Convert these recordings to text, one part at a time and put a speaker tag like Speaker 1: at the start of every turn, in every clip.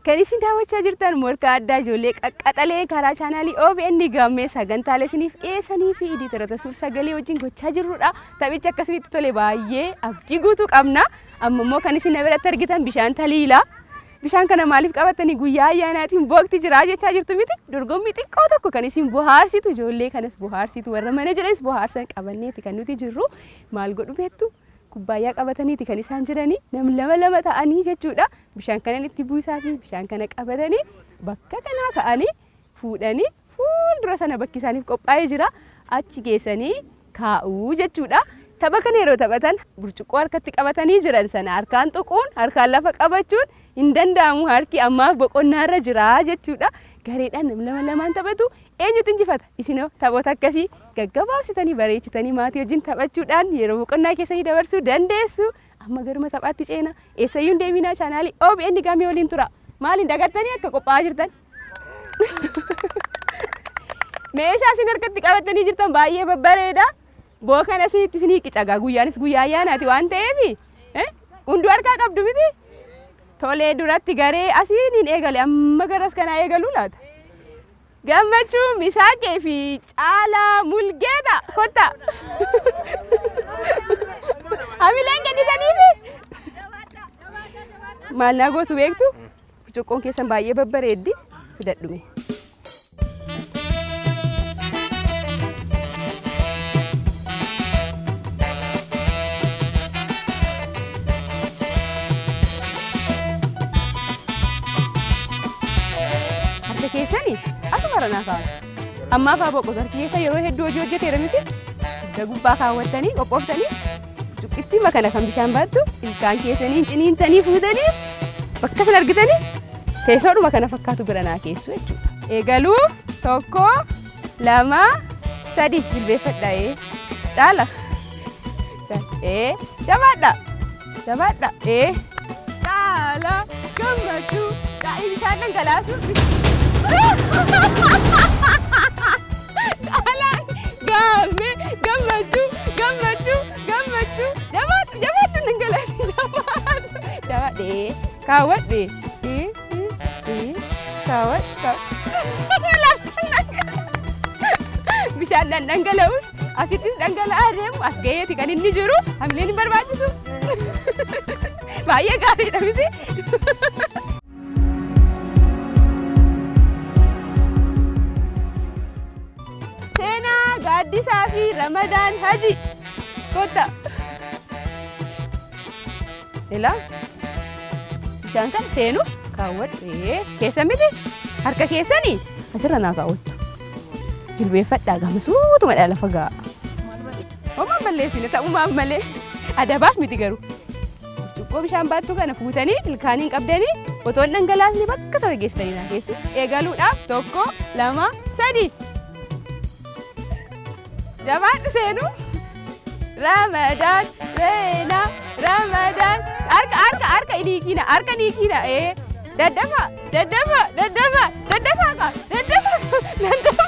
Speaker 1: Kan isin daawwachaa jirtan morka addaa ijoollee qaqqaxalee karaa chaanaalii OBN gammee sagantaalee isiniif dhiyeessanii fi editoota suur-sagalee wajjin gochaa jirrudha. Taphichi akkasinitti tole baay'ee abdii guutuu qabna. Amma immoo kan isin biratti argitan bishaan taliila. Bishaan kana maaliif qabatanii guyyaa ayyaanaatiin bookti jira jechaa jirtu miti? Dorgommii xiqqoo tokko kan isin bohaarsitu ijoollee kanas bohaarsitu warra mana jiranis bohaarsan qabanneeti kan nuti jirru. Maal godhu beektu? Kubbaayyaa qabataniiti kan isaan jiranii nam lama ta'anii jechuudha. Bishaan kana itti buusaa fi bishaan kana qabatanii bakka kanaa ka'anii fuudhanii fuuldura sana bakki isaaniif qophaa'ee jira. Achi geessanii kaa'uu jechuudha. Tapha kana yeroo taphatan burcuqqoo harkatti qabatanii jiran sana harkaan tuquun harkaan lafa qabachuun hin danda'amu. Harki ammaaf boqonnaarra jira jechuudha. Gareedhaan nam lamaan taphatu. Eenyutu injifata? Isinoo taphoota akkasii gaggabaabsitanii bareechitanii maatii wajjin taphachuudhaan yeroo boqonnaa keessanii dabarsuu dandeessu. Amma garuma taphaatti ceena. Eessayyuu hin deeminaa chaanaalii OBN gammee waliin tura. Maaliin dagattanii akka qophaa'aa jirtan? Meeshaa isin harkatti qabatanii jirtan baay'ee babbareeda. Bookan asinitti isinii qicagaa guyyaanis guyyaa ayyaanaati waan ta'eef hunduu harkaa qabdu miti. Tolee duratti garee asiin hin eegale amma garas kanaa eegaluu laata? Gammachuu Misaaqee fi Caalaa Mulgeeta kotta. Hamileen gadhiisaniifi. Maal naa gootu beektu? Burcuqqoon keessan baay'ee babbareeddi fidadhume. Harka keessanii asuma ranaa kaa'atu. Ammaa fa'aa boqotu harki keessa yeroo hedduu hojii hojjeteera miti. Hidda gubbaa kaawwattanii qophooftanii burcuqqittii makana kan bishaan baattu ilkaan keessanii ciniintanii fuutanii bakka sana argitanii teessoodhuma kana fakkaatu bira naa keessu jechuudha. Eegaluu 1 2 3 jilbeeffadha. Caala. Jabaadha. Jabaadha. Caala gammachuu daa'ii bishaan dhangalaasu. Caala gammee gammachuu gammachuu gammachuu jabaadhu dhangalaasu jabaadhe kaawwadhe kaawwadhe bishaan dhangala'us asittis dhangala'aa deemu as gaheeti kan inni jiru hamileen hin barbaachisu. Baay'ee gaariidha miti. Seenaa Gaaddisaa fi Ramadaan Haji kotta. Ilaa bishaan kana seenu kaawwadhe keessa miti harka keessanii asirra naa kaawwattu. Jilbeeffadhaa gamasuutuma dhala fagaa. Homaan balleessine ta'umaan malee adabaaf miti garuu. Burcuqqoo bishaan baattuu kana fuutanii ilkaaniin qabdanii otoo hin dhangalaasne bakka sana geessanii naa keessu. Eegaluudhaaf 1 2 3. Jabaadhu seenu. Ramadaan seenaa Ramadaan harka iniikina harka niikina daddafa daddafa daddafa daddafa ka daddafa daddafa.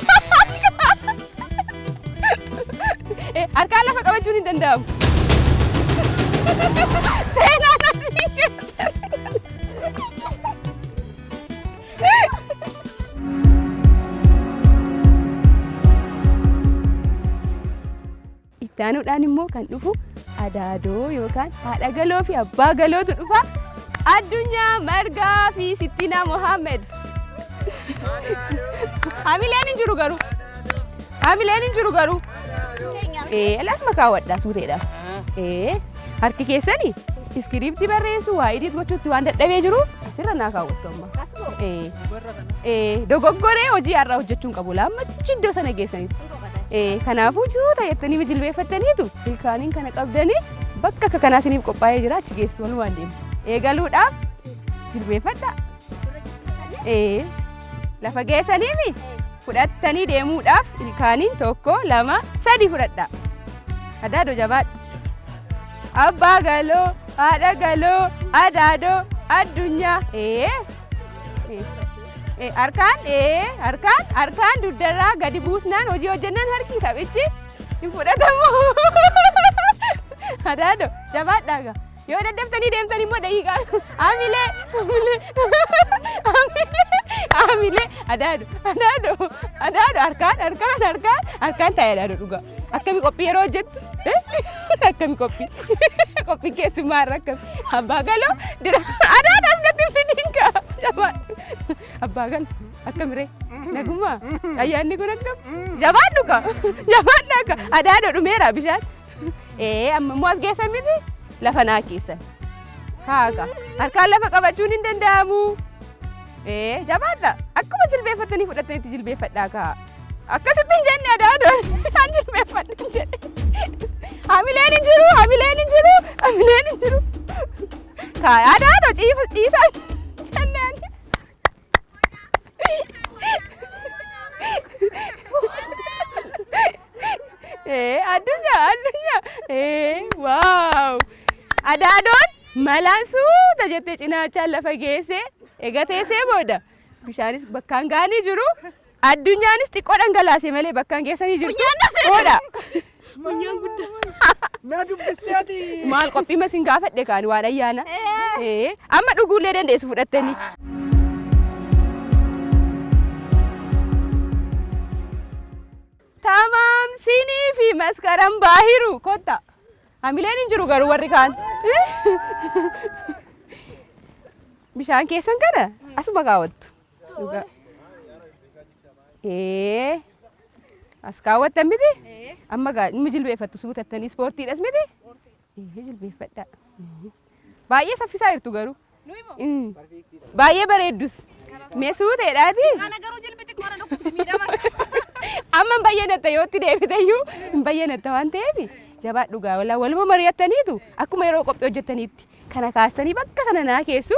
Speaker 1: Harkaan lafa qabachuun hin danda'amu. Seenaa asii keessa. Ittaanuudhaan immoo kan dhufu Adaadoo yookaan haadha galoo fi abbaa galootu dhufa. Addunyaa Margaa fi Sittinaa Mohaammed. Hamileen hin jiru garuu. Hamileen hin jiru garuu. Alasuma kaawwadhaa suuteedhaaf. Harki keessanii iskiriiptii barreessu waa idiit gochuutti waan dadhabee jiruuf asirra naa kaawwattu amma. Dogoggoree hojii har'aa hojjechuun qabu laammachi iddoo sana geessanitti. Kanaafuu suuta jettanii jilbeeffattaniitu ilkaaniin kana qabdanii bakka akka kanaa isiniif qophaa'ee jira achi geessu walumaan deemu. Eegaluudhaaf jilbeeffadhaa. Lafa geessaniifi fudhattanii deemuudhaaf ilkaaniin 1 2 3 fudhadhaa. Adaadoo jabaadha. Abbaa galoo, haadha galoo, Adaadoo, addunyaa. Harkaan dugdarraa gadi buusnaan hojii hojjennaan harki taphichi hin fudhatamu. Adaadoo jabaadhaa. Yoo daddaftanii deemtan immoo daqiiqaa hamilee harkaan taa'ee adaadoo dhugaa. Akkami qophii yeroo hojjettu? Akkami qophii keessummaa irra akkami? Abbaa galoo dira adaadoo asirratti fidin kaa. Abbaa galoo akkamiree? Nagummaa ayyaanni kun akkam? Jabaadhu kaa adaadoo dhumeera bishaan. Amma immoo as geessan miti lafa naa keessan. Kaakaa harkaan lafa qabachuun hin danda'amu. Jabaadha akkuma jilbeeffattanii fudhattanitti jilbeeffadhaa kaa. Akkasitti hin jenne adaadoo an jilbeeffadhu hin jedhe. Hamileen hin jiru. Kaa adaadoo ciisaa jennaan. Addunyaa. Waaw. Adaadoon malaan suuta jettee cinaachaan lafa geessee eega teessee booda bishaanis bakkaan gaanii jiru. Addunyaanis xiqqoo dhangalaasee malee bakkaan geessanii jirtu. Booda.
Speaker 2: Munyaan guddaa. Naa dubbisteeti.
Speaker 1: Maal qophii masin gaafadhe kaan waan ayyaana. Amma dhuguullee dandeessu fudhattanii. Tamam sinii fi maskaram baahiru kotta. Hamileen hin jiru garuu warri kaan. Bishaan keessan kana asuma kaawwattu. As kaawwattan miti? Amma inni jilbeeffattu suutattanii ispoortiidhas miti? Jilbeeffadhaa. Baay'ee saffisaa jirtu garuu. Baay'ee bareeddus. Mee suuteedhaati?
Speaker 3: Kana garuu jilbiti qoran dhukkubi miidhama.
Speaker 1: Amma hin bayyanatta yootti deebiteyyuu hin bayyanatta waan ta'eef jabaadhu gaa waluma mari'attaniitu akkuma yeroo qophii hojjettaniitti kana kaastanii bakka sana naa keessu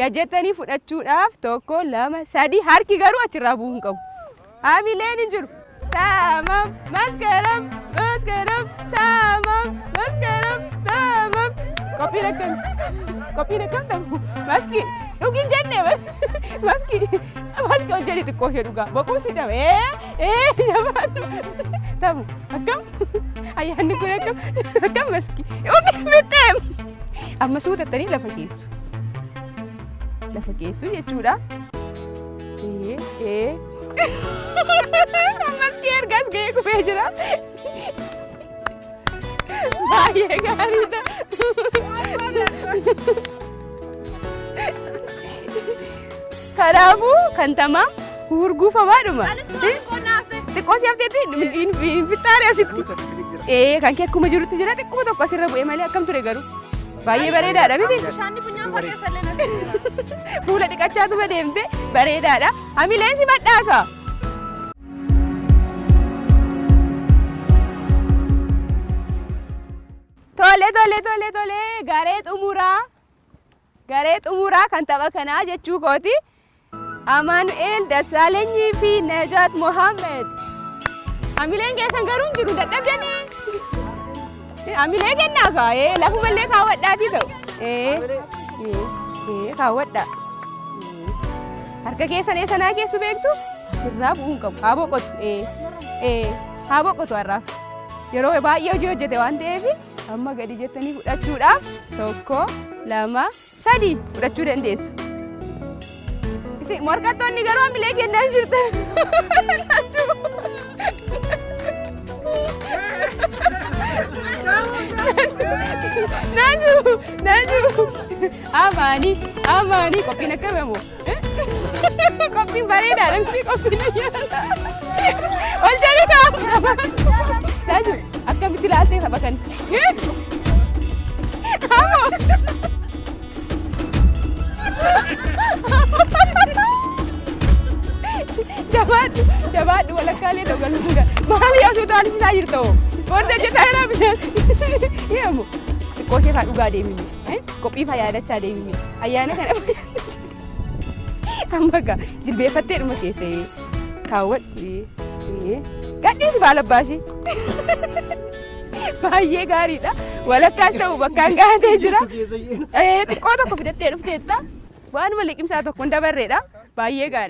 Speaker 1: gajjettanii fudhachuudhaaf 1 2 3 harki garuu achirraa bu'uu hin qabu. Hamileen hin jiru. Tamam maskaram tamam qophiin akkam ta'u maski dhugin jenne maski hojjeti xiqqoo ishee dhugaa boquusi cabe jabaadhu ta'u akkam ayyaanni kun akkam maski dhugin bitteem amma suutattanii lafa keessu jechuudha. Maski ergas ga'ee kufee jira. Baay'ee gaariidha. Kanaafuu kan tamaa hurguufamaadhuma. Xiqqoo si hafteetti hin fixaare asitti. Kan kee akkuma jirutti jira xiqqoo tokko asirra bu'ee malee akkam ture garuu. Baay'ee bareedaadha miti.
Speaker 3: Bishaanni funyaan fakkeessallee natti.
Speaker 1: Fuula dhiqachaatuma deemte bareedaadha. Hamileen si badhaasa. Tole garee xumuraa kan tapha kanaa jechuu kooti. Amaanu'eel Dassaalanyii fi Najaat Mohammed. Hamileen keessan garuu hin jiru dadhabdanii. Hamilee kennaa kaa'ee lafumallee kaawwadhaatii ta'u. Kaawwadhaa. Harka keessan eessanaa keessu beektu asirraa bu'uu hin qabu. Haa boqotu har'aaf. Yeroo baay'ee hojii hojjete waan ta'eef amma gadi jettanii fudhachuudhaaf 1 2 3 fudhachuu dandeessu. Morkattoonni garuu hamilee kennaa jirtu. Naaju. Amaanii qophiin akkamimoo? Qophiin bareedaadha miti qophiin ayyaana. Ol jedhee kaa'amu. Naaju akkamitti laaltee tapha kan? Jabaadhu walakkaalee dogaluun maali yaasuu taasisaa jirta hoo? Ispoortii hojjetaa jiraa bishaan. Yemmuu xiqqoo ishee fa'aa dhugaa deemini. Qophii fa'aa yaadachaa deemini. Ayyaana kana amma gaa jilbeeffattee dhuma keessa kaawwadhu. Gadhiisi baala abbaashee. Baay'ee gaariidha. Walakkaas ta'u bakkaan gahatee jira. Xiqqoo tokko fidattee dhufteetta. Waanuma liqimsaa tokko hin dabarreedha. Baay'ee gaarii.